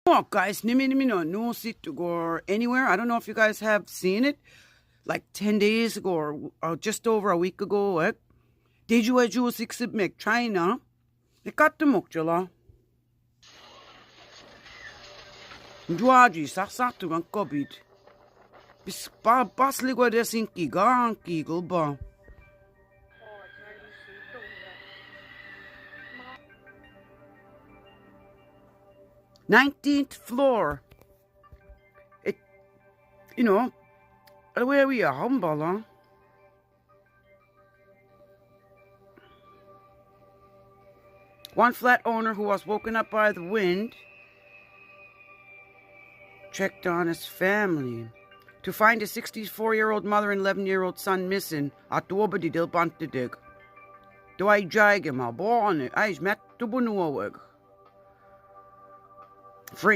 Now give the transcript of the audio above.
Oh, guys, no sit to go anywhere. I don't know if you guys have seen it. Like 10 days ago or just over a week ago, did you juice make China? It got the mukjala. Juaji saksato ang COVID. Bis basli go desinki gang kigel ba. 19th floor. It, where we are, humble, One flat owner who was woken up by the wind checked on his family to find his 64-year-old mother and 11-year-old son missing at Dobadi del Bantidig. Do I jag him a born? I's met to Bunuaweg. Free.